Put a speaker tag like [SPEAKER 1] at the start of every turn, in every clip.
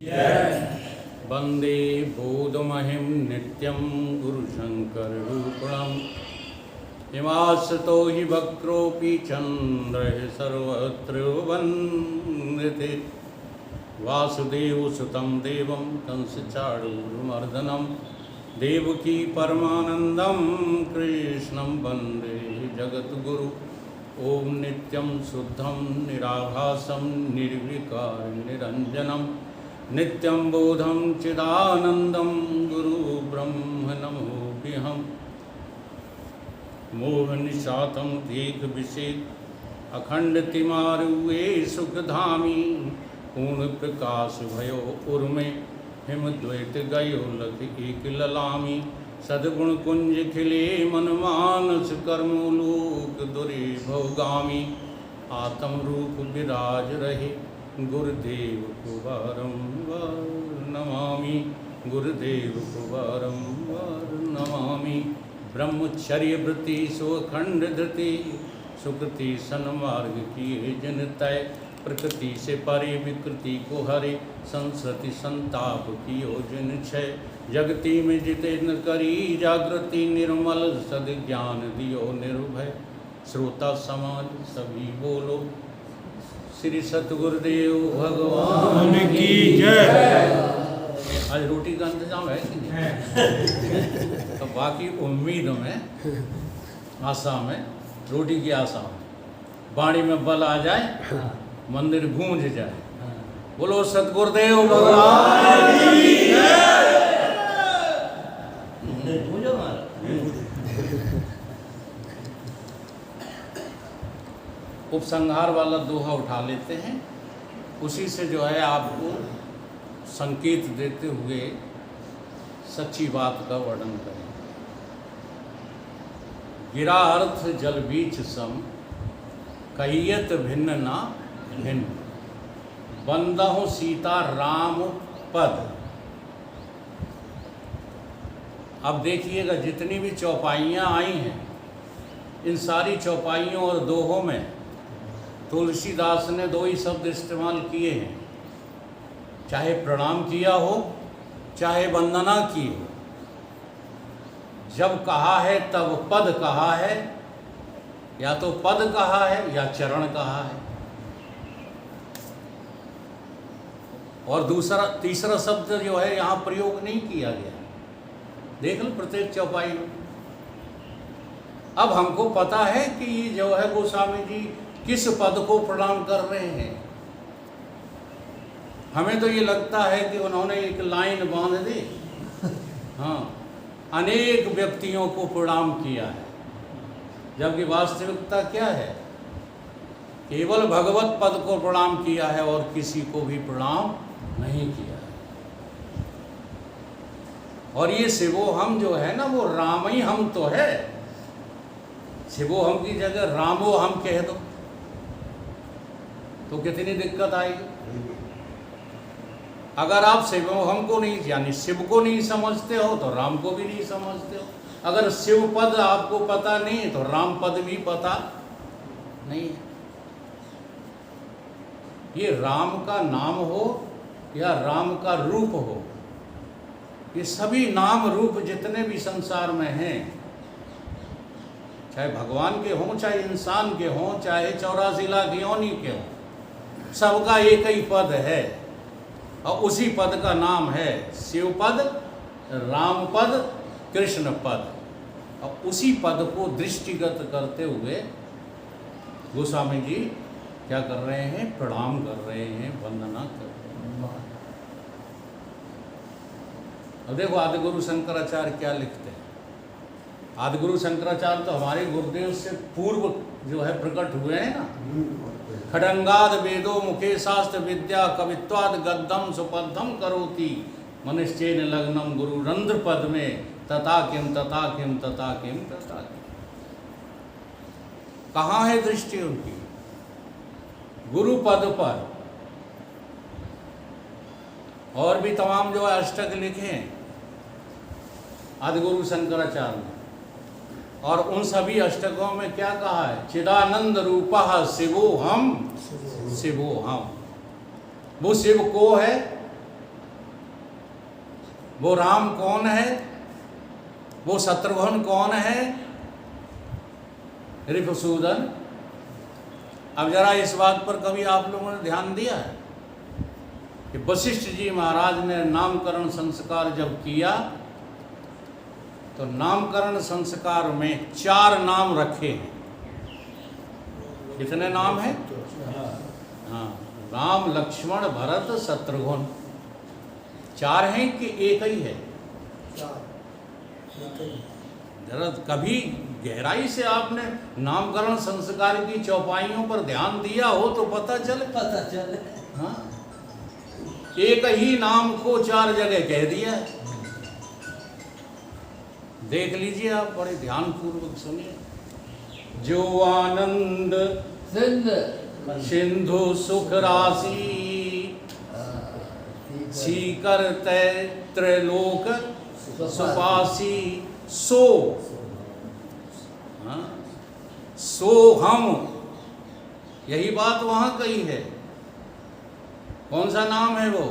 [SPEAKER 1] वंदे बोधमहिं नित्यं गुरुशङ्कररूपिणम् हिमाश्रितो हि वक्रोऽपि चन्द्रः सर्वत्र वन्द्यते वासुदेवसुतं देवं कंसचाणूरमर्दनं देवकी परमानन्दं कृष्णं वन्दे जगद्गुरु। ॐ नित्यं शुद्धं निराभासं निर्विकारं निरञ्जनं नित्यं बोधं चिदानन्दं गुरु ब्रह्म नमोऽप्यहम्। मोहनिशातं दीर्घविषेद अखण्डतिमारुये सुखधामी पूर्णप्रकाश भयो उर्मे हिमद्वैत गयो लख एक ललामी। सद्गुण कुंज खिले मन मानस कर्मोलोक दुरे भवगामी। आत्म रूप विराज रहे गुरुदेव को बारंबार नमामि, गुरुदेव को बारंबार नमामि। ब्रह्मचर्य वृत्ति सुखंड धृति सुकृति सन्मार्ग किए जन तय। प्रकृति से परे विकृति को हरे संस्कृति संताप की योजन क्षय। जगति में जितेन्द्र करी जागृति निर्मल सद्ज्ञान दियो निर्भय। श्रोता समाज सभी बोलो श्री सतगुरुदेव भगवान की जय। आज रोटी का इंतजाम है कि नहीं? तो बाकी उम्मीद में आशा में रोटी की आशा में वाणी में बल आ जाए, मंदिर गूंज जाए। बोलो सतगुरुदेव भगवान की जय। उपसंहार वाला दोहा उठा लेते हैं, उसी से जो है आपको संकेत देते हुए सच्ची बात का वर्णन करें। गिरा अर्थ जल बीच सम कहियत भिन्न ना भिन्न। बंदहु सीता राम पद। अब देखिएगा जितनी भी चौपाइयाँ आई हैं, इन सारी चौपाइयों और दोहों में तुलसीदास ने दो ही शब्द इस्तेमाल किए हैं, चाहे प्रणाम किया हो चाहे वंदना की हो। जब कहा है तब पद कहा है, या तो पद कहा है या चरण कहा है। और दूसरा तीसरा शब्द जो है यहाँ प्रयोग नहीं किया गया। देख लो प्रत्येक चौपाई में। अब हमको पता है कि ये जो है गोस्वामी जी किस पद को प्रणाम कर रहे हैं। हमें तो ये लगता है कि उन्होंने एक लाइन बांध दी, हाँ, अनेक व्यक्तियों को प्रणाम किया है, जबकि वास्तविकता क्या है? केवल भगवत पद को प्रणाम किया है और किसी को भी प्रणाम नहीं किया है। और ये शिवोहम जो है ना, वो राम ही हम तो है। शिवोहम की जगह रामो हम कह दो तो कितनी दिक्कत आएगी। अगर आप शिवोहम को नहीं, यानी शिव को नहीं समझते हो तो राम को भी नहीं समझते हो। अगर शिव पद आपको पता नहीं तो राम पद भी पता नहीं है। ये राम का नाम हो या राम का रूप हो, ये सभी नाम रूप जितने भी संसार में हैं, चाहे भगवान के हों, चाहे इंसान के हों, चाहे 84 लाख योनि के हों, सबका एक ही पद है और उसी पद का नाम है शिव पद, राम पद, कृष्ण पद। और उसी पद को दृष्टिगत करते हुए गोस्वामी जी क्या कर रहे हैं? प्रणाम कर रहे हैं, वंदना कर रहे हैं। अब देखो आदिगुरु शंकराचार्य क्या लिखते हैं। आदिगुरु शंकराचार्य तो हमारे गुरुदेव से पूर्व जो है प्रकट हुए हैं ना। खडंगाद वेदो मुखे शास्त्र विद्या कवित्वाद गद्दम सुपद्धम करोति मनुष्येन लग्नम गुरु रंध्र पद में तथा किम तथा किम तथा किम तथा किम। कहाँ है दृष्टि उनकी? गुरु पद पर। और भी तमाम जो अष्टक लिखे हैं आदिगुरु शंकराचार्य ने, और उन सभी अष्टकों में क्या कहा है? चिदानंद रूपः शिवोहम शिवोहम। वो शिव को है वो राम कौन है, वो शत्रुघ्न कौन है, रिपुसूदन। अब जरा इस बात पर कभी आप लोगों ने ध्यान दिया है कि वशिष्ठ जी महाराज ने नामकरण संस्कार जब किया तो नामकरण संस्कार में 4 नाम रखे हैं। कितने नाम हैं? हाँ, राम लक्ष्मण भरत शत्रुघ्न। 4 हैं कि एक ही है? जरा कभी गहराई से आपने नामकरण संस्कार की चौपाइयों पर ध्यान दिया हो तो पता चले। हाँ, एक ही नाम को 4 जगह कह दिया है। देख लीजिए आप, बड़े ध्यान पूर्वक सुनिए। जो आनंद सिंधु सुख राशि, सीकर त्रैलोक सुपासी, सो सो हम, यही बात वहां कही है। कौन सा नाम है वो?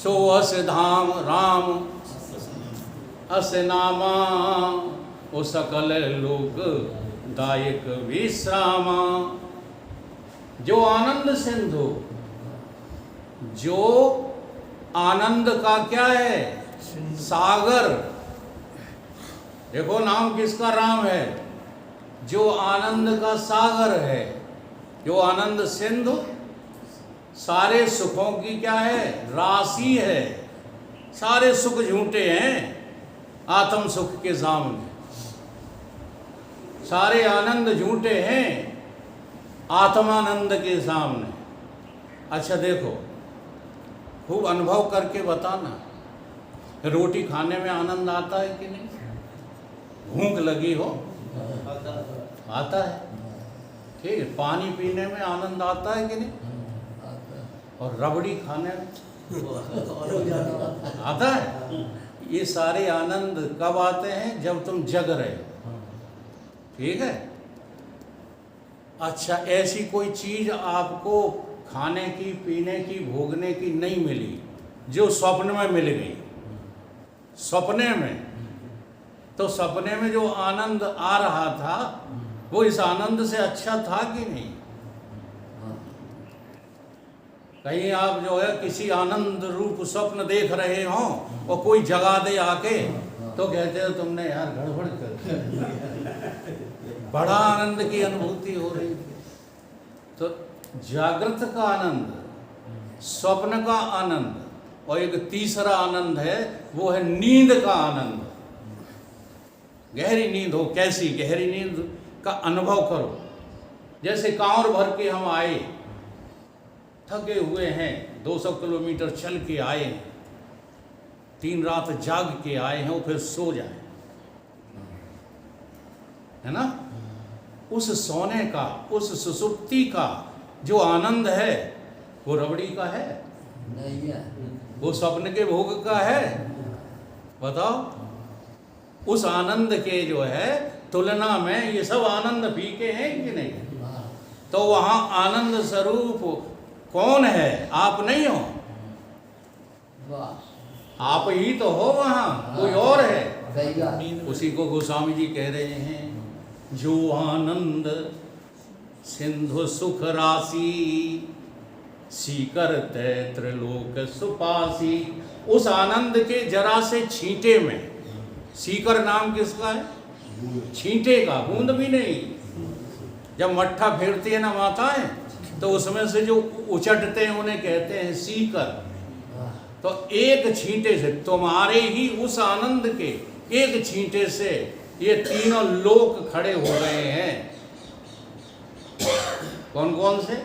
[SPEAKER 1] सो अस धाम राम अस नामा, ओ सकल लोक दायक विश्रामा। जो आनंद सिंधु, जो आनंद का क्या है? सागर। देखो नाम किसका? राम है। जो आनंद का सागर है, जो आनंद सिंधु, सारे सुखों की क्या है? राशि है। सारे सुख झूठे हैं आत्म सुख के सामने, सारे आनंद झूठे हैं आत्मानंद के सामने। अच्छा देखो, खूब अनुभव करके बताना, रोटी खाने में आनंद आता है कि नहीं? भूख लगी हो आता है, ठीक है। पानी पीने में आनंद आता है कि नहीं? और रबड़ी खाने में आता है। ये सारे आनंद कब आते हैं? जब तुम जग रहे हो, ठीक है। अच्छा, ऐसी कोई चीज आपको खाने की, पीने की, भोगने की नहीं मिली जो स्वप्न में मिल गई, सपने में, तो सपने में जो आनंद आ रहा था वो इस आनंद से अच्छा था कि नहीं? कहीं आप जो है किसी आनंद रूप स्वप्न देख रहे हो और कोई जगा दे आके, तो कहते हो तुमने यार गड़बड़ कर, बड़ा आनंद की अनुभूति हो रही थी। तो जागृत का आनंद, स्वप्न का आनंद, और एक तीसरा आनंद है, वो है नींद का आनंद। गहरी नींद हो, कैसी गहरी नींद का अनुभव करो। जैसे कांवर भर के हम आए, थके हुए हैं, 200 किलोमीटर चल के आए हैं, 3 रात जाग के आए हैं, और फिर सो जाए, है ना? उस सोने का, उस सुसुप्ति का जो आनंद है वो रबड़ी का है? नहीं है। वो स्वप्न के भोग का है? बताओ। उस आनंद के जो है तुलना में ये सब आनंद फीके हैं कि नहीं? तो वहां आनंद स्वरूप कौन है? आप नहीं हो, आप ही तो हो, वहां कोई और है। उसी को गोस्वामी जी कह रहे हैं, जो आनंद सिंधु सुख राशि, सीकर त्रैलोक सुपासी। उस आनंद के जरा से छींटे में, सीकर नाम किसका है? छींटे का, बूंद भी नहीं। जब मट्ठा फेरती है ना माताएं, तो उसमें से जो उचटते हैं उन्हें कहते हैं सीकर। तो एक छींटे से, तुम्हारे ही उस आनंद के एक छींटे से ये तीनों लोक खड़े हो गए हैं। कौन कौन से?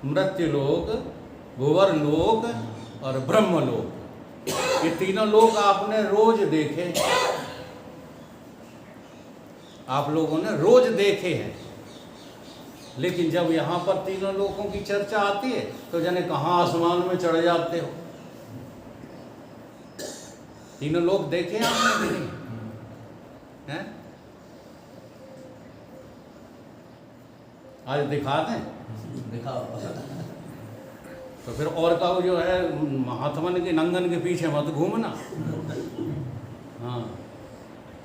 [SPEAKER 1] मृत्यु लोक, भुवर लोक और ब्रह्म लोक। ये तीनों लोक आपने रोज देखे, आप लोगों ने रोज देखे हैं। लेकिन जब यहाँ पर तीनों लोकों की चर्चा आती है तो जाने कहाँ आसमान में चढ़ जाते हो। तीनों लोक देखे आपने नहीं? हैं? आज दिखा दें?
[SPEAKER 2] दिखाओ।
[SPEAKER 1] तो फिर और का जो है महात्मन के नंगन के पीछे मत घूमना। हाँ,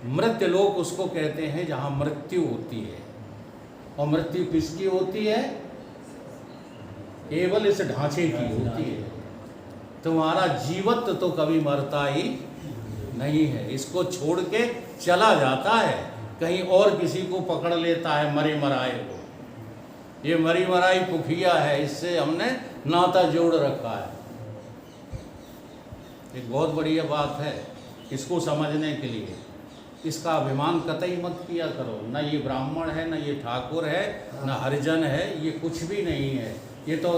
[SPEAKER 1] मृत्यु लोक उसको कहते हैं जहाँ मृत्यु होती है। और मृत्यु किसकी होती है? केवल इस ढांचे की होती है। तुम्हारा जीवत्व तो कभी मरता ही नहीं है, इसको छोड़ के चला जाता है, कहीं और किसी को पकड़ लेता है मरे मराए को। ये मरी मराई पुखिया है, इससे हमने नाता जोड़ रखा है। एक बहुत बढ़िया बात है इसको समझने के लिए। इसका अभिमान कतई मत किया करो। न ये ब्राह्मण है, न ये ठाकुर है, न हरिजन है, ये कुछ भी नहीं है। ये तो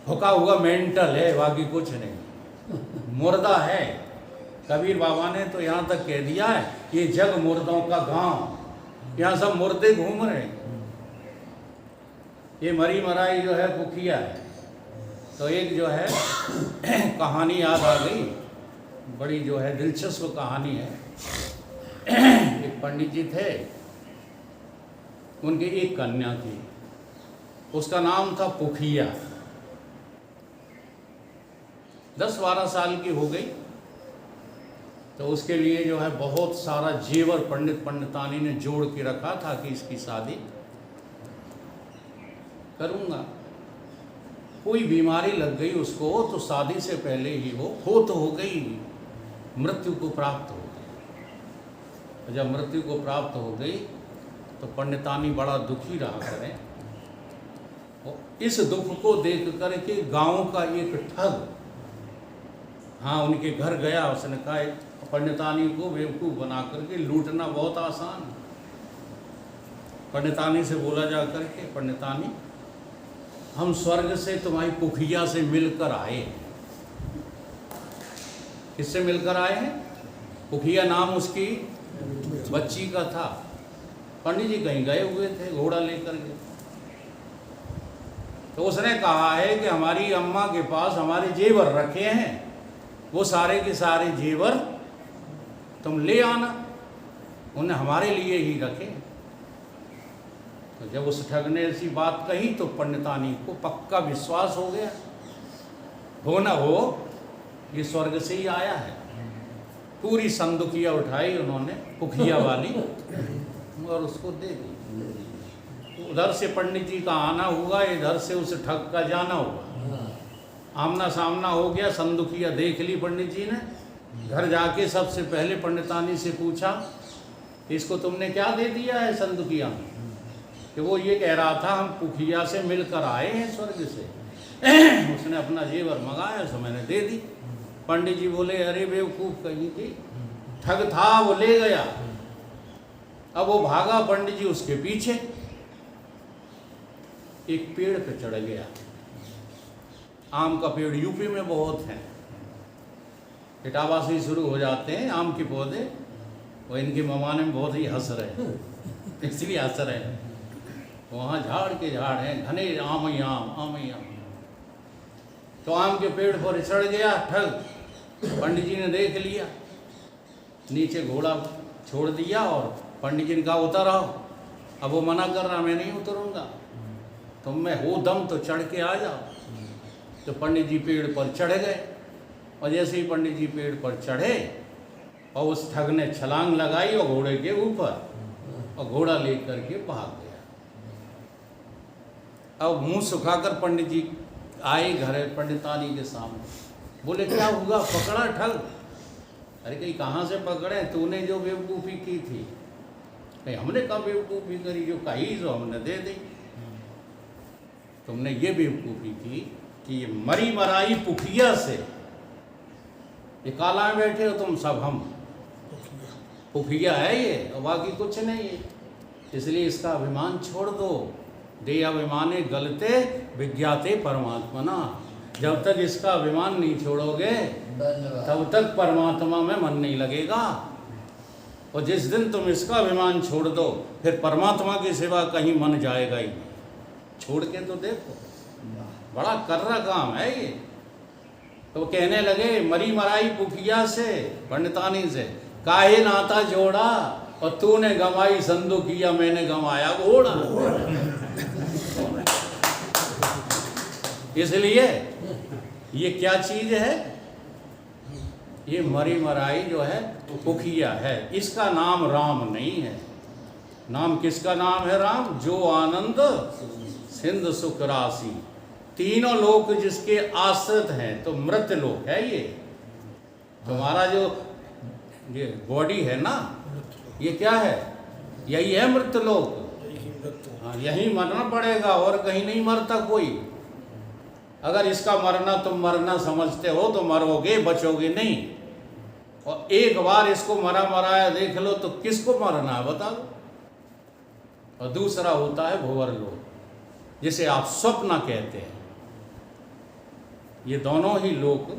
[SPEAKER 1] हुका हुआ मेंटल है, बाकी कुछ नहीं, मुर्दा है। कबीर बाबा ने तो यहाँ तक कह दिया है, ये जग मुर्दों का गांव, यहाँ सब मुर्दे घूम रहे हैं। ये मरी मराई जो है पुखिया है। तो एक जो है कहानी याद आ गई, बड़ी जो है दिलचस्प कहानी है। एक पंडित जी थे, उनकी एक कन्या थी, उसका नाम था पुखिया। 10-12 साल की हो गई तो उसके लिए जो है बहुत सारा जेवर पंडित पंडितानी ने जोड़ के रखा था कि इसकी शादी करूँगा। कोई बीमारी लग गई उसको तो शादी से पहले ही वो फोत हो गई, मृत्यु को प्राप्त हो गई। जब मृत्यु को प्राप्त हो गई तो पंडितानी बड़ा दुखी रहा करें। और इस दुख को देख कर के गाँव का एक ठग हाँ उनके घर गया। उसने कहा पंडितानी को बेवकूफ़ बना करके लूटना बहुत आसान। पंडितानी से बोला जा कर के, पंडितानी हम स्वर्ग से तुम्हारी पुखिया से मिलकर आए। किससे मिलकर आए हैं? पुखिया नाम उसकी बच्ची का था। पंडित जी कहीं गए हुए थे घोड़ा लेकर के, तो उसने कहा है कि हमारी अम्मा के पास हमारे जेवर रखे हैं, वो सारे के सारे जेवर तुम ले आना। उन्हें हमारे लिए ही रखे। तो जब उस ठग ने ऐसी बात कही तो पंडितानी को पक्का विश्वास हो गया, हो ना हो ये स्वर्ग से ही आया है। पूरी संदुकिया उठाई उन्होंने पुखिया वाली और उसको दे दी। उधर से पंडित जी का आना हुआ, इधर से उस ठग का जाना हुआ। आमना सामना हो गया, संदुकिया देख ली पंडित जी ने। घर जाके सबसे पहले पंडितानी से पूछा, इसको तुमने क्या दे दिया है संदुकिया में? कि वो ये कह रहा था हम पुखिया से मिलकर आए हैं स्वर्ग से। उसने अपना जेवर मंगाया सो मैंने दे दी। पंडित जी बोले अरे बेवकूफ़ कहीं की, ठग था वो ले गया। अब वो भागा, पंडित जी उसके पीछे एक पेड़ पे चढ़ गया। आम का पेड़ यूपी में बहुत है, इटावा से ही शुरू हो जाते हैं आम के पौधे। वो इनके ममाने में बहुत ही हंस रहे हैं, इसलिए हंस रहे हैं। वहाँ झाड़ के झाड़ हैं, घने आम ही आम, आम ही आम। तो आम के पेड़ पर चढ़ गया ठग। पंडित जी ने देख लिया, नीचे घोड़ा छोड़ दिया और पंडित जी ने कहा उतर आओ। अब वो मना कर रहा, मैं नहीं उतरूँगा, तुम में हो दम तो चढ़ के आ जाओ। तो पंडित जी पेड़ पर चढ़ गए और जैसे ही पंडित जी पेड़ पर चढ़े और उस ठग ने छलांग लगाई और घोड़े के ऊपर, और घोड़ा लेकर के भाग गया। अब मुंह सुखाकर पंडित जी आए घर पंडितानी के सामने, बोले क्या हुआ, पकड़ा ठग? अरे कहीं कहाँ से पकड़े, तूने जो बेवकूफ़ी की थी। कहीं हमने कहा बेवकूफ़ी करी, जो कही जो हमने दे दी। तुमने ये बेवकूफ़ी की कि ये मरी मराई पुखिया से ये काला में बैठे हो तुम सब, हम पुखिया है ये और बाकी कुछ नहीं है। इसलिए इसका अभिमान छोड़ दो। दे अभिमाने गलते विज्ञाते परमात्मना। जब तक इसका अभिमान नहीं छोड़ोगे तब तक परमात्मा में मन नहीं लगेगा। और जिस दिन तुम इसका अभिमान छोड़ दो फिर परमात्मा की सिवा कहीं मन जाएगा ही नहीं। छोड़ के तो देखो, बड़ा कर्रा काम है ये। तो कहने लगे मरी मराई पुखिया से, पंडितानी से, काहे नाता जोड़ा, और तूने गंवाई संदुकिया, मैंने गंवाया घोड़ा। इसलिए ये क्या चीज है? ये मरी मराई जो है पुखिया है, इसका नाम राम नहीं है। नाम किसका नाम है? राम। जो आनंद सिंधु सुख राशि, तीनों लोक जिसके आश्रित हैं, तो मृत लोक है ये। तुम्हारा जो ये बॉडी है ना, ये क्या है? यही है मृत लोक। हाँ, यही मरना पड़ेगा, और कहीं नहीं मरता कोई। अगर इसका मरना तुम मरना समझते हो तो मरोगे, बचोगे नहीं। और एक बार इसको मरा मराया देख लो तो किसको मरना है बताओ। और दूसरा होता है भंवर लोक, जिसे आप स्वप्न कहते हैं। ये दोनों ही लोक,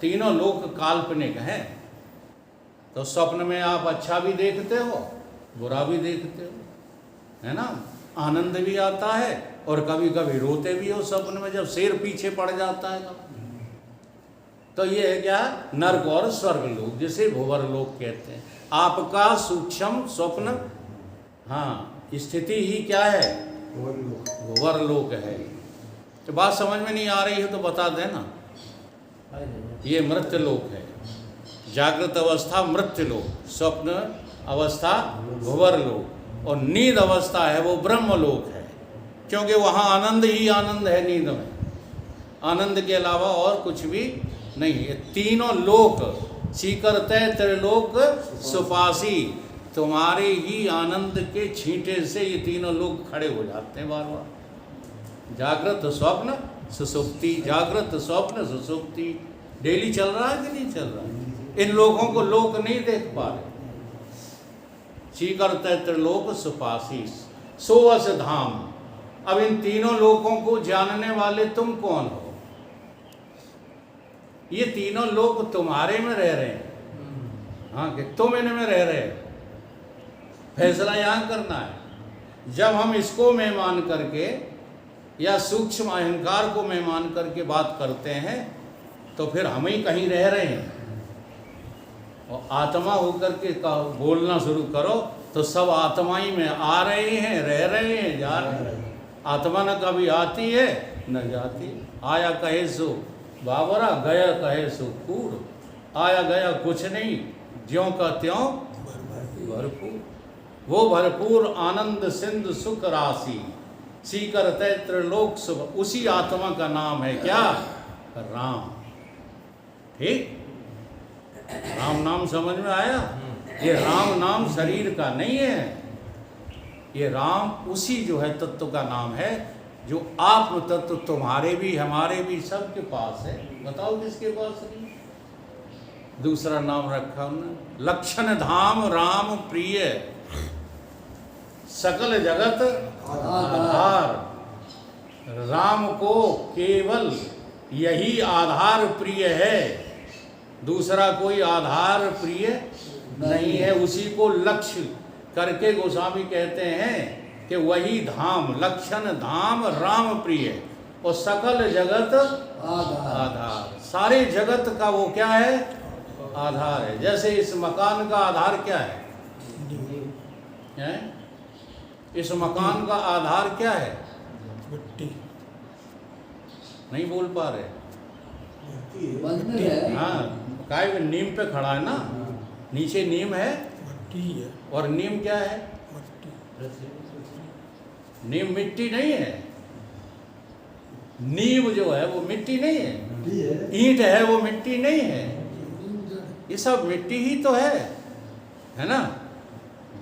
[SPEAKER 1] तीनों लोक काल्पनिक हैं। तो स्वप्न में आप अच्छा भी देखते हो, बुरा भी देखते हो, है ना। आनंद भी आता है और कभी कभी रोते भी हो स्वप्न में, जब शेर पीछे पड़ जाता है तो ये है क्या? नर्क और स्वर्ग लोक, जिसे भंवर लोक कहते हैं। आपका सूक्ष्म स्वप्न, हाँ, स्थिति ही क्या है? भंवर लोक है। तो बात समझ में नहीं आ रही है तो बता देना। ये मृत्यु लोक है। जागृत अवस्था मृत्यु लोक, स्वप्न अवस्था भंवर लोक, और नींद अवस्था है वो ब्रह्म लोक है। क्योंकि वहाँ आनंद ही आनंद है नींद में, आनंद के अलावा और कुछ भी नहीं है। तीनों लोक सीकरते त्रिलोक सुपासी, तुम्हारे ही आनंद के छींटे से ये तीनों लोग खड़े हो जाते हैं बार बार। जागृत स्वप्न सुसुप्ति, जागृत स्वप्न सुसुप्ति, डेली चल रहा है कि नहीं चल रहा है? इन लोगों को लोग नहीं देख पा रहे। सीकरते त्रिलोक सुपासी सोअस धाम। अब इन तीनों लोगों को जानने वाले तुम कौन हो? ये तीनों लोग तुम्हारे में रह रहे हैं, हाँ, कि तुम इनमें रह रहे हो। फैसला यहाँ करना है। जब हम इसको मैं मान करके या सूक्ष्म अहंकार को मैं मान करके बात करते हैं तो फिर हम ही कहीं रह रहे हैं। और आत्मा होकर के बोलना शुरू करो तो सब आत्मा ही में आ रहे हैं, रह रहे हैं, जा रहे हैं। आत्मा न कभी आती है न जाती। आया कहे सो बाबरा, गया कहे सो कूड़। आया गया कुछ नहीं, ज्यों का त्यों भरपूर। वो भरपूर आनंद सिंधु सुख राशि, सीकर त्रिलोक सुख, उसी आत्मा का नाम है क्या? राम। ठीक, राम नाम समझ में आया? ये राम नाम शरीर का नहीं है, ये राम उसी जो है तत्व का नाम है, जो आत्म तत्व तुम्हारे भी हमारे भी सबके पास है। बताओ किसके पास नहीं? दूसरा नाम रखा उन्होंने, लक्षण धाम राम प्रिय, सकल जगत आधार। राम को केवल यही आधार प्रिय है, दूसरा कोई आधार प्रिय नहीं है। उसी को लक्ष्य करके गोस्वामी कहते हैं कि वही धाम, लक्षण धाम राम प्रिय, और सकल जगत आधार। सारे जगत का वो क्या है? आधार है। जैसे इस मकान का आधार क्या है? इस मकान का आधार क्या है?
[SPEAKER 2] मिट्टी।
[SPEAKER 1] नहीं बोल पा रहे? हाँ, काय नीम पे खड़ा है ना, नीचे नीम है,
[SPEAKER 2] मिट्टी है।
[SPEAKER 1] और नीम क्या है? नीम मिट्टी नहीं है। नीम जो है वो मिट्टी नहीं है, ईंट है वो मिट्टी नहीं है। ये सब मिट्टी ही तो है ना।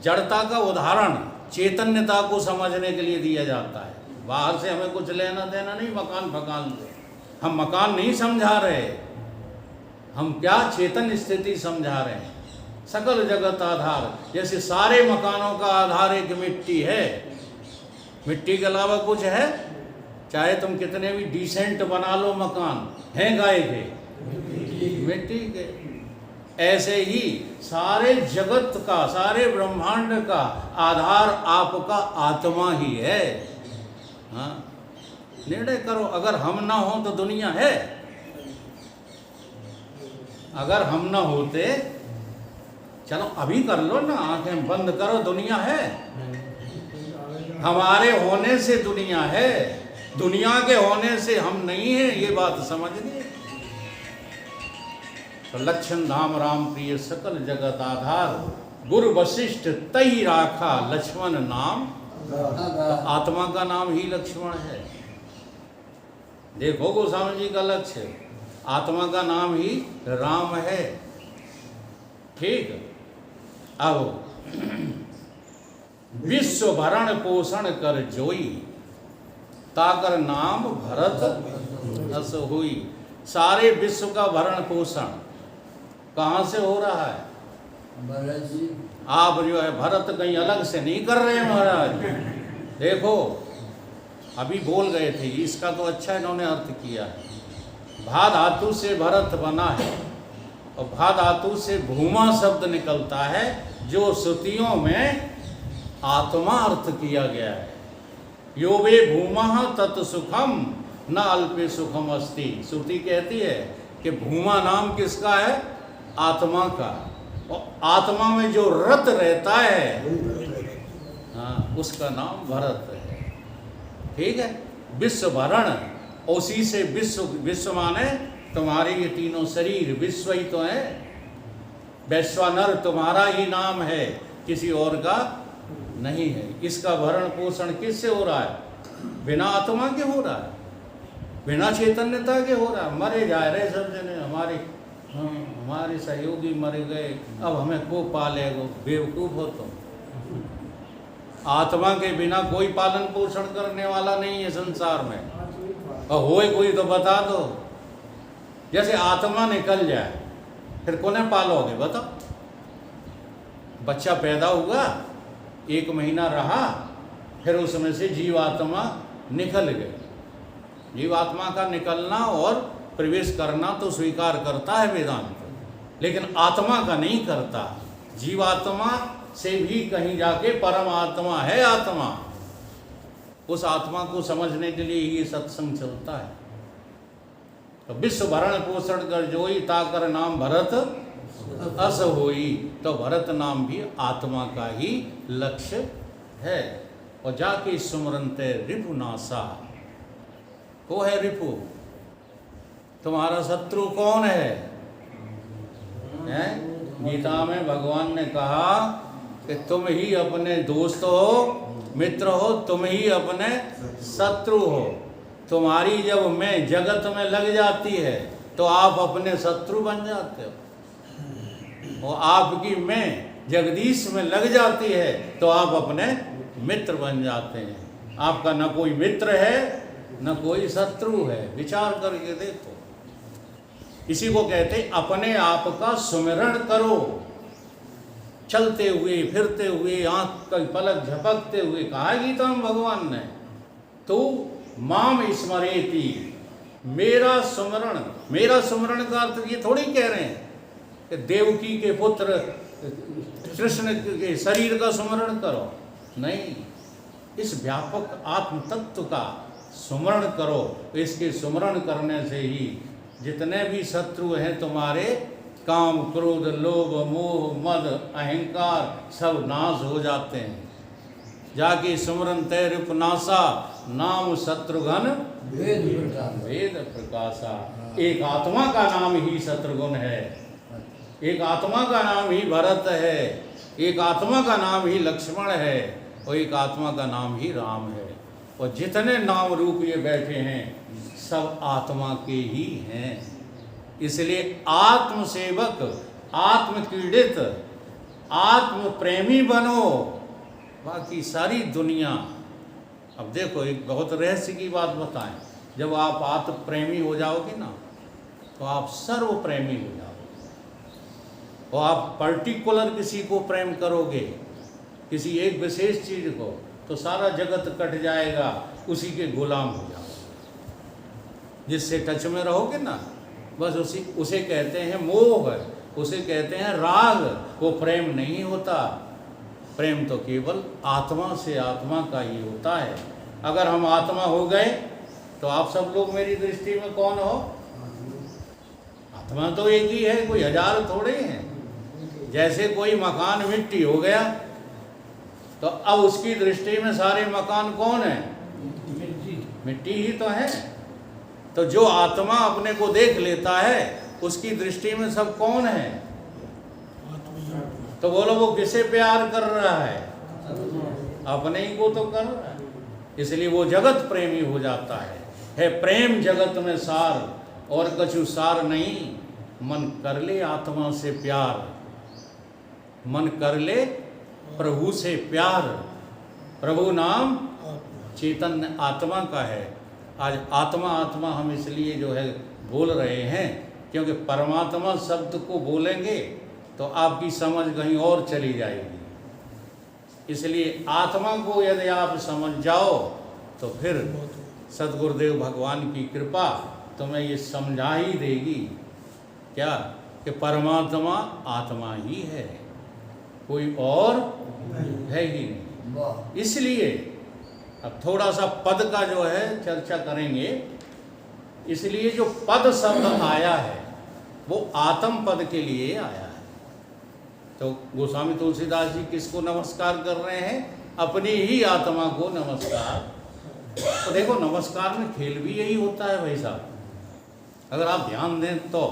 [SPEAKER 1] जड़ता का उदाहरण चैतन्यता को समझने के लिए दिया जाता है। बाहर से हमें कुछ लेना देना नहीं मकान फकान से। हम मकान नहीं समझा रहे, हम क्या चेतन स्थिति समझा रहे हैं। सकल जगत आधार, जैसे सारे मकानों का आधार एक मिट्टी है, मिट्टी के अलावा कुछ है? चाहे तुम कितने भी डिसेंट बना लो मकान, हैं गाय के? मिट्टी के। ऐसे ही सारे जगत का, सारे ब्रह्मांड का आधार आपका आत्मा ही है। हाँ, निर्णय करो, अगर हम ना हो तो दुनिया है? अगर हम ना होते, चलो अभी कर लो ना, आंखें बंद करो, दुनिया है? हमारे होने से दुनिया है। दुनिया के होने से हम नहीं हैं, ये बात समझिए। तो लक्षण धाम राम प्रिय सकल जगत आधार, गुरु वशिष्ठ तही राखा लक्ष्मण नाम। तो आत्मा का नाम ही लक्ष्मण है। देखो गोस्वामी जी का लक्ष्य, आत्मा का नाम ही राम है। ठीक। अब विश्व भरण पोषण कर जोई, ताकर नाम भरत अस हुई। सारे विश्व का भरण पोषण कहाँ से हो रहा है? आप जो है भरत कहीं अलग से नहीं कर रहे हैं महाराज। देखो अभी बोल गए थे, इसका तो अच्छा इन्होंने अर्थ किया है। भा धातु से भरत बना है और भा धातु से भूमा शब्द निकलता है, जो श्रुतियों में आत्मा अर्थ किया गया है। यो वे भूमा तत् सुखम न अल्पे सुखम अस्ति। श्रुति कहती है कि भूमा नाम किसका है? आत्मा का। और आत्मा में जो रत रहता है, हाँ, उसका नाम भरत है। ठीक है। विश्व भरण, उसी से विश्व, विश्व माने तुम्हारे ये तीनों शरीर, विश्व ही तो है। वैश्वानर तुम्हारा ही नाम है, किसी और का नहीं है। इसका भरण पोषण किससे हो रहा है? बिना आत्मा के हो रहा है, बिना चैतन्यता के हो रहा है। मरे जा रहे सब जने, हमारे सहयोगी मर गए, अब हमें को पालेगा? बेवकूफ हो तुम। आत्मा के बिना कोई पालन पोषण करने वाला नहीं है संसार में। और होए कोई तो बता दो। जैसे आत्मा निकल जाए फिर कोने पालोगे बताओ? बच्चा पैदा हुआ, 1 महीना रहा, फिर उसमें से जीवात्मा निकल गई। जीवात्मा का निकलना और प्रवेश करना तो स्वीकार करता है वेदांत, लेकिन आत्मा का नहीं करता। जीवात्मा से भी कहीं जाके परमात्मा है आत्मा। उस आत्मा को समझने के लिए ये सत्संग चलता है। तो विश्व भरण पोषण कर जोई, ताकर नाम भरत अस होई। तो भरत नाम भी आत्मा का ही लक्ष्य है। और जाके सुमरनते रिपु नासा। वो है रिपु। तुम्हारा शत्रु कौन है? गीता में भगवान ने कहा कि तुम ही अपने दोस्त हो, मित्र हो, तुम ही अपने शत्रु हो। तुम्हारी जब मैं जगत में लग जाती है तो आप अपने शत्रु बन जाते हो, और आपकी मैं जगदीश में लग जाती है तो आप अपने मित्र बन जाते हैं। आपका न कोई मित्र है न कोई शत्रु है। विचार करके देखो। इसी को कहते अपने आप का सुमिरण करो। चलते हुए, फिरते हुए, आंख का पलक झपकते हुए कहा गीता में भगवान ने, तो माम स्मरेति, मेरा सुमरण। मेरा सुमरण का अर्थ ये थोड़ी कह रहे हैं कि देवकी के पुत्र कृष्ण के शरीर का सुमरण करो। नहीं, इस व्यापक आत्म तत्व का सुमरण करो। इसके सुमरण करने से ही जितने भी शत्रु हैं तुम्हारे, काम, क्रोध, लोभ, मोह, मद, अहंकार, सब नाश हो जाते हैं। जाके सुमरन तैरिप नासा, नाम शत्रुघ्न वेद प्रकाशा। एक आत्मा का नाम ही शत्रुघ्न है, एक आत्मा का नाम ही भरत है, एक आत्मा का नाम ही लक्ष्मण है, और एक आत्मा का नाम ही राम है। और जितने नाम रूप ये बैठे हैं सब आत्मा के ही हैं। इसलिए आत्म सेवक, आत्म क्रीडित, आत्म प्रेमी बनो। बाकी सारी दुनिया, अब देखो एक बहुत रहस्य की बात बताएं, जब आप आत्म प्रेमी हो जाओगे ना तो आप सर्व प्रेमी हो जाओगे। और आप पर्टिकुलर किसी को प्रेम करोगे, किसी एक विशेष चीज को, तो सारा जगत कट जाएगा, उसी के गुलाम हो जाओगे। जिससे टच में रहोगे ना, बस उसे कहते हैं मोह, उसे कहते हैं राग। वो प्रेम नहीं होता। प्रेम तो केवल आत्मा से आत्मा का ही होता है। अगर हम आत्मा हो गए तो आप सब लोग मेरी दृष्टि में कौन हो? आत्मा तो एक ही है, कोई हजार थोड़े हैं। जैसे कोई मकान मिट्टी हो गया तो अब उसकी दृष्टि में सारे मकान कौन है? मिट्टी ही तो है। तो जो आत्मा अपने को देख लेता है उसकी दृष्टि में सब कौन है? तो बोलो वो किसे प्यार कर रहा है? अपने ही को तो कर रहा है, इसलिए वो जगत प्रेमी हो जाता है प्रेम जगत में सार और कछु सार नहीं, मन कर ले आत्मा से प्यार, मन कर ले प्रभु से प्यार। प्रभु नाम चैतन्य आत्मा का है। आज आत्मा आत्मा हम इसलिए जो है बोल रहे हैं क्योंकि परमात्मा शब्द को बोलेंगे तो आपकी समझ कहीं और चली जाएगी। इसलिए आत्मा को यदि आप समझ जाओ तो फिर सद्गुरुदेव भगवान की कृपा तुम्हें ये समझा ही देगी क्या कि परमात्मा आत्मा ही है, कोई और है ही नहीं। इसलिए अब थोड़ा सा पद का जो है चर्चा करेंगे। इसलिए जो पद शब्द आया है वो आत्म पद के लिए आया है। तो गोस्वामी तुलसीदास जी किसको नमस्कार कर रहे हैं? अपनी ही आत्मा को नमस्कार। तो देखो नमस्कार में खेल भी यही होता है भाई साहब, अगर आप ध्यान दें तो।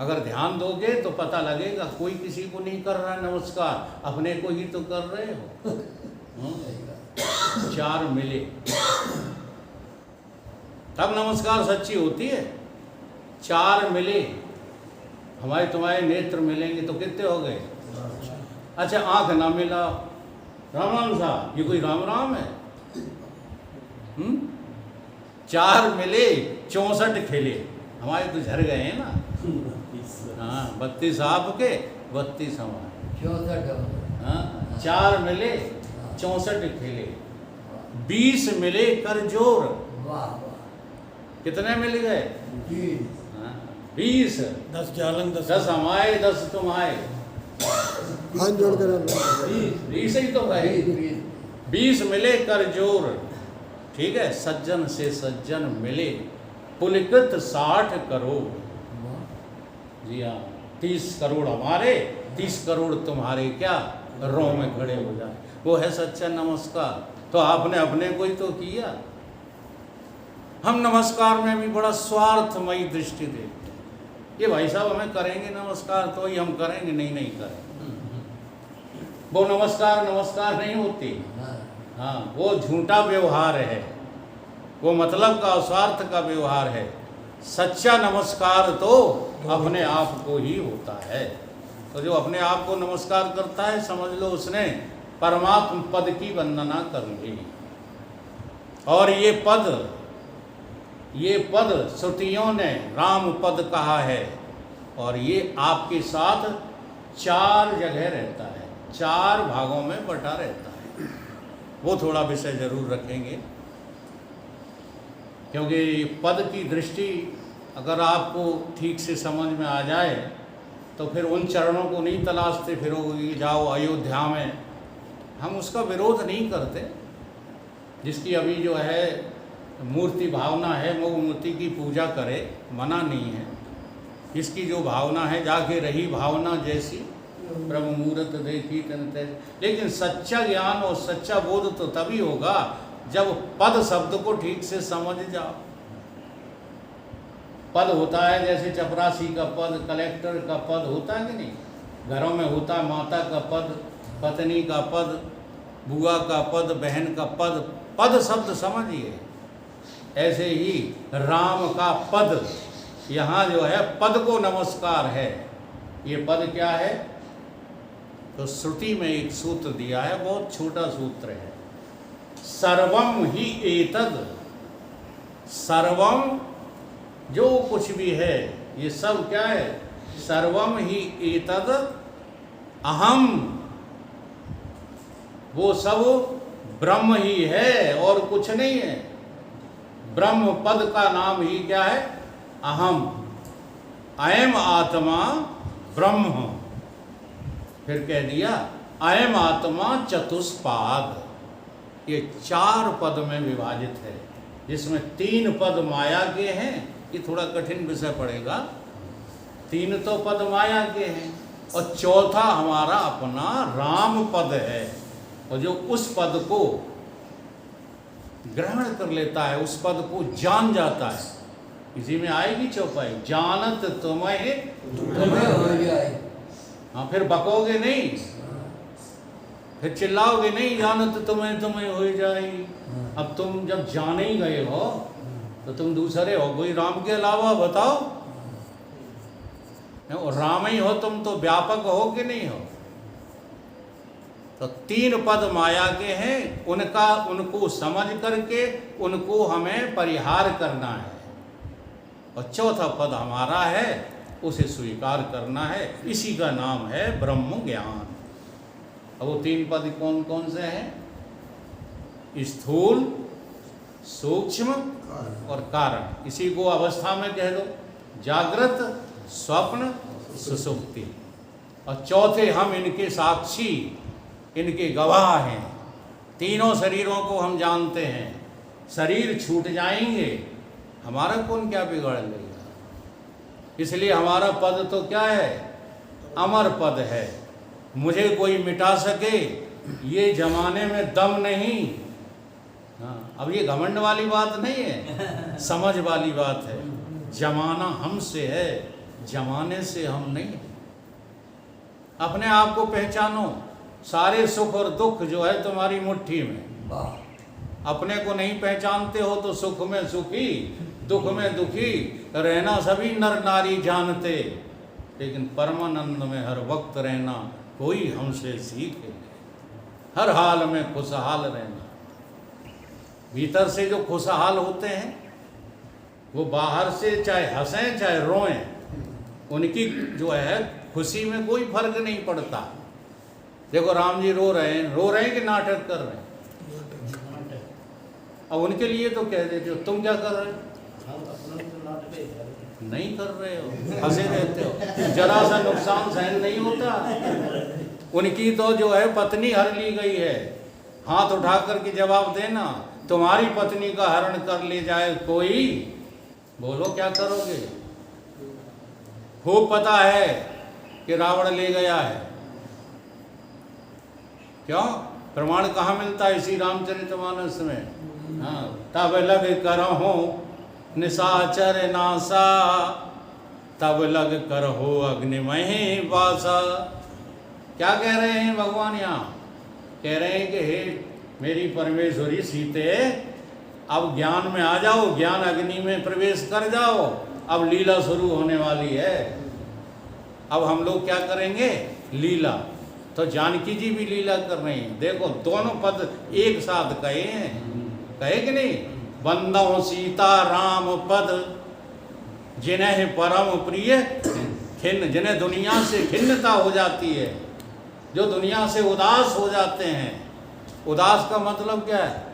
[SPEAKER 1] अगर ध्यान दोगे तो पता लगेगा कोई किसी को नहीं कर रहा है नमस्कार, अपने को ही तो कर रहे हो। चार मिले तब नमस्कार सच्ची होती है। चार मिले, हमारे तुम्हारे नेत्र मिलेंगे तो कितने हो गए? अच्छा आंख ना मिला, राम राम साहब ये कोई राम राम है? चार मिले 64 खेले, हमारे तो झर गए हैं ना। हाँ 32 आपके 32 हमारे।
[SPEAKER 3] 64
[SPEAKER 1] हाँ 4 मिले 64 खेले, 20 मिले कर जोर।
[SPEAKER 3] वाह
[SPEAKER 1] कितने मिल गए? 20।
[SPEAKER 2] 10 जालन
[SPEAKER 1] 10 हमारे 10 तुम्हारे,
[SPEAKER 2] हाथ जोड़ कर
[SPEAKER 1] 20 ही तो भाई। 20 मिले कर जोर, ठीक है। सज्जन से सज्जन मिले पुलकित 60 करोड़। जी हाँ 30 करोड़ हमारे 30 करोड़ तुम्हारे, क्या रो में खड़े हो जाए, वो है सच्चा नमस्कार। तो आपने अपने को ही तो किया। हम नमस्कार में भी बड़ा स्वार्थमयी दृष्टि देते हैं। ये भाई साहब हमें करेंगे नमस्कार तो ही हम करेंगे, नहीं करेंगे। वो नमस्कार नमस्कार नहीं होती। हाँ वो झूठा व्यवहार है, वो मतलब का स्वार्थ का व्यवहार है। सच्चा नमस्कार तो अपने आप को ही होता है। तो जो अपने आप को नमस्कार करता है समझ लो उसने परमात्म पद की वंदना कर ली। और ये पद श्रुतियों ने राम पद कहा है और ये आपके साथ 4 जगह रहता है, 4 भागों में बटा रहता है। वो थोड़ा विषय जरूर रखेंगे क्योंकि पद की दृष्टि अगर आपको ठीक से समझ में आ जाए तो फिर उन चरणों को नहीं तलाशते फिरोगे जाओ अयोध्या में। हम उसका विरोध नहीं करते, जिसकी अभी जो है मूर्ति भावना है वो मूर्ति की पूजा करे, मना नहीं है। इसकी जो भावना है जाके रही भावना जैसी प्रभु मूर्त देखी तन तैसी। लेकिन सच्चा ज्ञान और सच्चा बोध तो तभी होगा जब पद शब्द को ठीक से समझ जाओ। पद होता है जैसे चपरासी का पद, कलेक्टर का पद होता है कि नहीं। घरों में होता है माता का पद, पत्नी का पद, बुआ का पद, बहन का पद। पद शब्द समझिए। ऐसे ही राम का पद, यहाँ जो है पद को नमस्कार है। ये पद क्या है? तो श्रुति में एक सूत्र दिया है, बहुत छोटा सूत्र है। सर्वम ही एतद, सर्वम जो कुछ भी है ये सब क्या है? सर्वम ही एतद अहम, वो सब ब्रह्म ही है और कुछ नहीं है। ब्रह्म पद का नाम ही क्या है? अहम। अयम आत्मा ब्रह्म। फिर कह दिया अयम आत्मा चतुष्पाद। ये 4 पद में विभाजित है, जिसमें 3 पद माया के हैं। ये थोड़ा कठिन विषय पड़ेगा। 3 तो पद माया के हैं और चौथा हमारा अपना राम पद है। और जो उस पद को ग्रहण कर लेता है, उस पद को जान जाता है। इसी में आएगी चौपाई, जानत तुम्हें
[SPEAKER 3] तुम्हें हो जाए।
[SPEAKER 1] हाँ, फिर बकोगे नहीं, फिर चिल्लाओगे नहीं, जानत तुम्हें तुम्हें हो जाए। अब तुम जब जाने ही गए हो तो तुम दूसरे हो, कोई राम के अलावा बताओ। और राम ही हो तुम तो व्यापक हो कि नहीं हो। तो 3 पद माया के हैं, उनको समझ करके उनको हमें परिहार करना है। और चौथा पद हमारा है, उसे स्वीकार करना है। इसी का नाम है ब्रह्म ज्ञान। अब वो 3 पद कौन कौन से हैं? स्थूल, सूक्ष्म और कारण। इसी को अवस्था में कह दो, जागृत, स्वप्न, सुषुप्ति। और चौथे हम इनके साक्षी, इनके गवाह हैं। तीनों शरीरों को हम जानते हैं। शरीर छूट जाएंगे, हमारा कौन क्या बिगाड़ लेगा। इसलिए हमारा पद तो क्या है? अमर पद है। मुझे कोई मिटा सके ये जमाने में दम नहीं। हाँ, अब ये घमंड वाली बात नहीं है, समझ वाली बात है। जमाना हमसे है, जमाने से हम नहीं। अपने आप को पहचानो। सारे सुख और दुख जो है तुम्हारी मुट्ठी में। अपने को नहीं पहचानते हो तो सुख में सुखी, दुख में दुखी रहना सभी नर नारी जानते, लेकिन परमानंद में हर वक्त रहना कोई हमसे सीखे। हर हाल में खुशहाल रहना। भीतर से जो खुशहाल होते हैं वो बाहर से चाहे हंसें चाहे रोएं, उनकी जो है खुशी में कोई फर्क नहीं पड़ता। देखो राम जी रो रहे हैं कि नाटक कर रहे हैं? अब उनके लिए तो कह देते हो, तुम क्या कर रहे हो? नहीं कर रहे हो, हंसे रहते हो। जरा सा नुकसान सहन नहीं होता। उनकी तो जो है पत्नी हर ली गई है। हाथ उठा करके जवाब देना, तुम्हारी पत्नी का हरण कर ले जाए कोई, बोलो क्या करोगे? खूब पता है कि रावण ले गया है। क्यों? प्रमाण कहाँ मिलता है? इसी रामचरितमानस में। हाँ, तब लग करहो निशाचर नासा, तब लग करहो अग्निमय वासा। क्या कह रहे हैं भगवान यहाँ? कह रहे हैं कि हे मेरी परमेश्वरी सीते, अब ज्ञान में आ जाओ, ज्ञान अग्नि में प्रवेश कर जाओ। अब लीला शुरू होने वाली है। अब हम लोग क्या करेंगे? लीला। तो जानकी जी भी लीला कर रही हैं। देखो दोनों पद एक साथ कहे हैं, कहे कि नहीं? बंदो सीता राम पद, जिन्हें परम प्रिय खिन्न, जिन्हें दुनिया से खिन्नता हो जाती है, जो दुनिया से उदास हो जाते हैं। उदास का मतलब क्या है?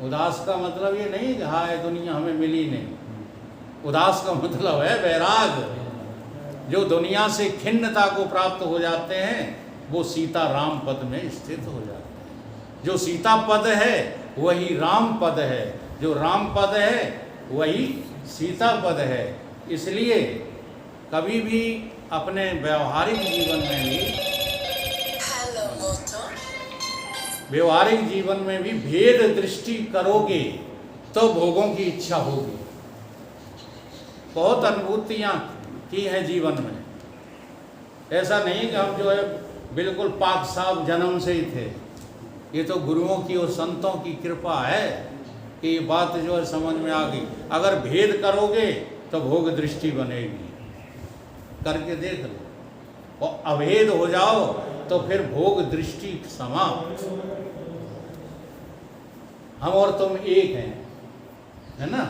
[SPEAKER 1] उदास का मतलब ये नहीं कि हाय दुनिया हमें मिली नहीं। उदास का मतलब है वैराग। जो दुनिया से खिन्नता को प्राप्त हो जाते हैं वो सीता राम पद में स्थित हो जाते हैं। जो सीता पद है वही राम पद है, जो राम पद है वही सीता पद है। इसलिए कभी भी अपने व्यवहारिक जीवन में भी भेद दृष्टि करोगे तो भोगों की इच्छा होगी। बहुत अनुभूतियाँ की है जीवन में। ऐसा नहीं कि हम जो है बिल्कुल पाक साफ जन्म से ही थे। ये तो गुरुओं की और संतों की कृपा है कि ये बात जो है समझ में आ गई। अगर भेद करोगे तो भोग दृष्टि बनेगी। करके देख लो। और अभेद हो जाओ तो फिर भोग दृष्टि समाप्त। हम और तुम एक हैं, है ना?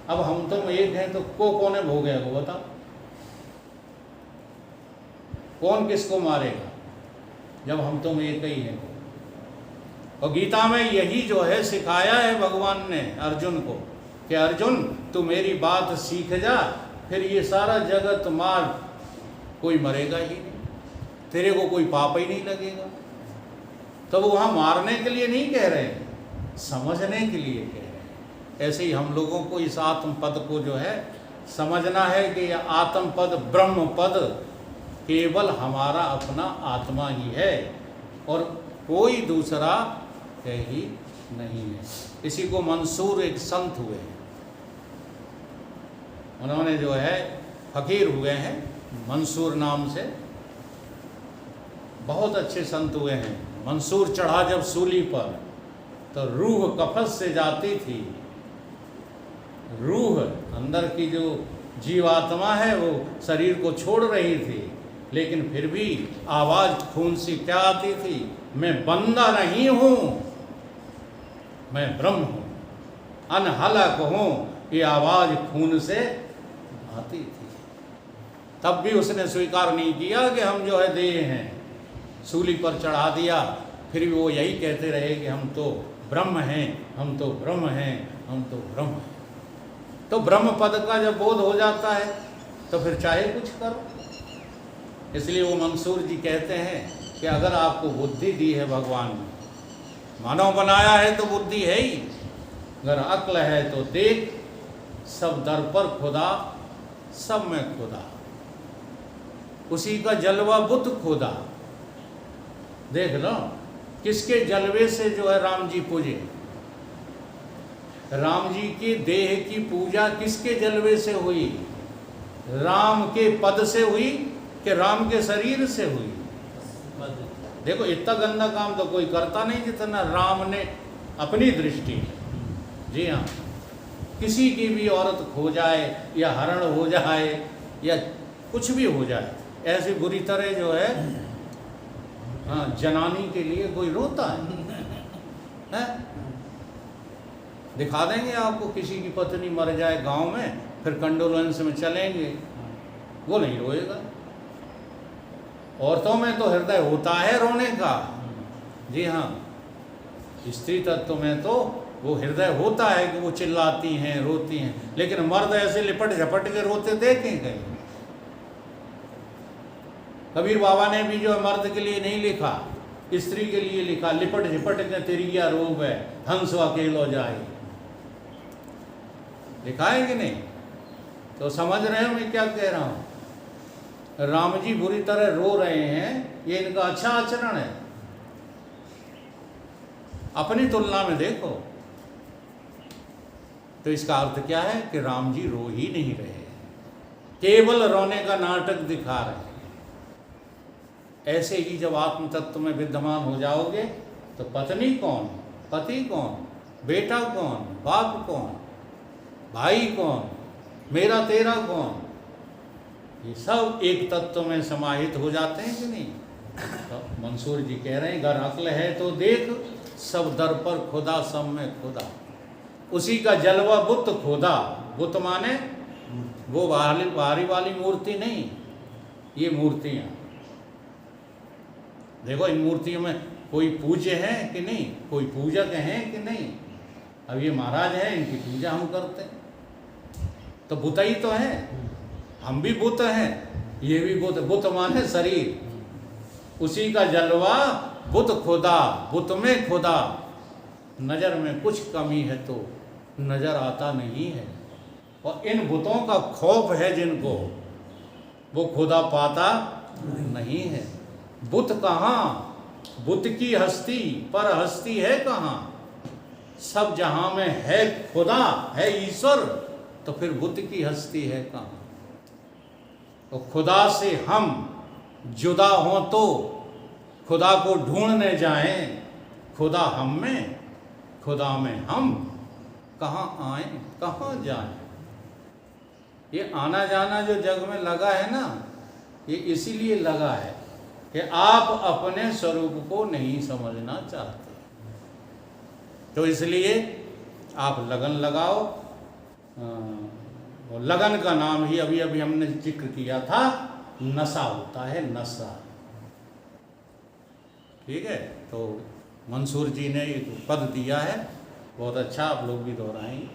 [SPEAKER 1] अब हम तुम एक हैं तो कौन है भोग है वो बताओ? कौन किसको मारेगा जब हम तुम एक ही हैं? और गीता में यही जो है सिखाया है भगवान ने अर्जुन को कि अर्जुन तू मेरी बात सीख जा, फिर ये सारा जगत मार, कोई मरेगा ही नहीं, तेरे को कोई पाप ही नहीं लगेगा। तो वो वहाँ मारने के लिए नहीं कह रहे हैं, समझने के लिए कह रहे हैं। ऐसे ही हम लोगों को इस आत्म पद को जो है समझना है कि यह आत्म पद ब्रह्म पद केवल हमारा अपना आत्मा ही है और कोई दूसरा है ही नहीं है। इसी को मंसूर एक संत हुए हैं, उन्होंने जो है फकीर हुए हैं मंसूर नाम से, बहुत अच्छे संत हुए हैं। मंसूर चढ़ा जब सूली पर तो रूह कफस से जाती थी, रूह अंदर की जो जीवात्मा है वो शरीर को छोड़ रही थी, लेकिन फिर भी आवाज़ खून से क्या आती थी, मैं बंदा नहीं हूँ, मैं ब्रह्म हूँ, अनहलक हूँ, ये आवाज़ खून से आती थी। तब भी उसने स्वीकार नहीं किया कि हम जो है देह हैं, सूली पर चढ़ा दिया, फिर भी वो यही कहते रहे कि हम तो ब्रह्म हैं, हम तो ब्रह्म हैं, हम तो ब्रह्म हैं। तो ब्रह्म पद का जब बोध हो जाता है तो फिर चाहे कुछ करो। इसलिए वो मंसूर जी कहते हैं कि अगर आपको बुद्धि दी है भगवान ने, मानव बनाया है तो बुद्धि है ही, अगर अक्ल है तो देख, सब दर पर खुदा, सब में खुदा, उसी का जलवा बुत खुदा। देख लो किसके जलवे से जो है राम जी पूजे, राम जी के देह की पूजा किसके जलवे से हुई, राम के पद से हुई कि राम के शरीर से हुई। देखो इतना गंदा काम तो कोई करता नहीं जितना राम ने अपनी दृष्टि। जी हाँ, किसी की भी औरत खो जाए या हरण हो जाए या कुछ भी हो जाए, ऐसी बुरी तरह जो है हाँ जनानी के लिए कोई रोता है? दिखा देंगे आपको, किसी की पत्नी मर जाए गांव में, फिर कंडोलेंस में चलेंगे, वो नहीं रोएगा। औरतों में तो हृदय होता है रोने का। जी हाँ, स्त्री तत्व में तो वो हृदय होता है कि वो चिल्लाती हैं, रोती हैं, लेकिन मर्द ऐसे लिपट झपट के रोते देखें कहीं? कबीर बाबा ने भी जो है मर्द के लिए नहीं लिखा, स्त्री के लिए लिखा, लिपट झपट के तिरिया रोग है, हंस अकेलो जाए। लिखा है कि नहीं? तो समझ रहे हो मैं क्या कह रहा हूं? राम जी बुरी तरह रो रहे हैं, ये इनका अच्छा आचरण है। अपनी तुलना में देखो तो इसका अर्थ क्या है कि राम जी रो ही नहीं रहे, केवल रोने का नाटक दिखा रहे हैं। ऐसे ही जब आत्म तत्व में विद्यमान हो जाओगे तो पत्नी कौन, पति कौन, बेटा कौन, बाप कौन, भाई कौन, मेरा तेरा कौन, ये सब एक तत्व में समाहित हो जाते हैं कि नहीं? तो मंसूर जी कह रहे हैं अगर अक्ल है तो देख, सब दर पर खुदा, सब में खुदा, उसी का जलवा बुत खुदा। बुत माने वो बाहरी वाली मूर्ति नहीं, ये मूर्तियाँ। देखो इन मूर्तियों में कोई पूज्य है कि नहीं, कोई पूजक है कि नहीं? अब ये महाराज हैं, इनकी पूजा हम करते हैं, तो बुत ही तो है, हम भी बुत हैं, ये भी बुत। बुत माने शरीर, उसी का जलवा बुत खुदा, बुत में खुदा। नज़र में कुछ कमी है तो नज़र आता नहीं है, और इन बुतों का खौफ है जिनको, वो खुदा पाता नहीं है। बुत कहाँ, बुत की हस्ती पर हस्ती है कहाँ? सब जहाँ में है खुदा, है ईश्वर, तो फिर बुत की हस्ती है कहाँ? तो खुदा से हम जुदा हों तो खुदा को ढूंढने जाएं, खुदा हम में, खुदा में हम, कहाँ आएं कहाँ जाएं? ये आना जाना जो जग में लगा है ना, ये इसीलिए लगा है कि आप अपने स्वरूप को नहीं समझना चाहते। तो इसलिए आप लगन लगाओ। और लगन का नाम ही अभी अभी हमने जिक्र किया था, नशा होता है, नशा। ठीक है, तो मंसूर जी ने एक पद दिया है, बहुत अच्छा, आप लोग भी दोहराएंगे।